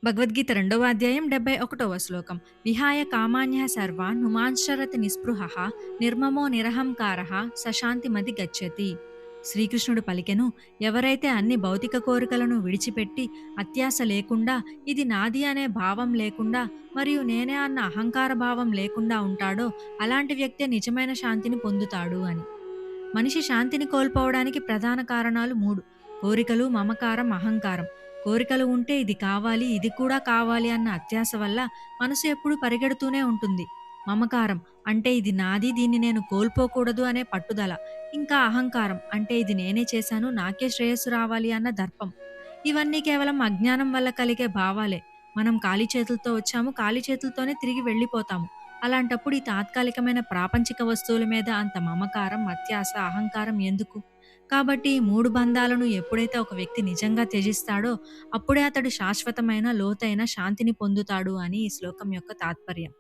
భగవద్గీత రెండవ అధ్యాయం 71వ శ్లోకం. విహాయ కామాన్యః సర్వాన్ నుమాంశ్చరతి నిస్పృహః నిర్మమో నిరహంకారః సశాంతిమతి గచ్చతి. శ్రీకృష్ణుడు పలికెను, ఎవరైతే అన్ని భౌతిక కోరికలను విడిచిపెట్టి అత్యాశ లేకుండా, ఇది నాది అనే భావం లేకుండా, మరియు నేనే అన్న అహంకార భావం లేకుండా ఉంటాడో అలాంటి వ్యక్తే నిజమైన శాంతిని పొందుతాడు అని. మనిషి శాంతిని కోల్పోవడానికి ప్రధాన కారణాలు 3: కోరికలు, మమకారం, అహంకారం. కోరికలు ఉంటే ఇది కావాలి, ఇది కూడా కావాలి అన్న అత్యాశ వల్ల మనసు ఎప్పుడూ పరిగెడుతూనే ఉంటుంది. మమకారం అంటే ఇది నాది, దీన్ని నేను కోల్పోకూడదు అనే పట్టుదల. ఇంకా అహంకారం అంటే ఇది నేనే చేశాను, నాకే శ్రేయస్సు రావాలి అన్న దర్పం. ఇవన్నీ కేవలం అజ్ఞానం వల్ల కలిగే భావాలే. మనం ఖాళీ చేతులతో వచ్చాము, ఖాళీ చేతులతోనే తిరిగి వెళ్ళిపోతాము. అలాంటప్పుడు ఈ తాత్కాలికమైన ప్రాపంచిక వస్తువుల మీద అంత మమకారం, అత్యాస, అహంకారం ఎందుకు? కాబట్టి ఈ 3 బంధాలను ఎప్పుడైతే ఒక వ్యక్తి నిజంగా త్యజిస్తాడో, అప్పుడే అతడు శాశ్వతమైన, లోతైన శాంతిని పొందుతాడు అని ఈ శ్లోకం యొక్క తాత్పర్యం.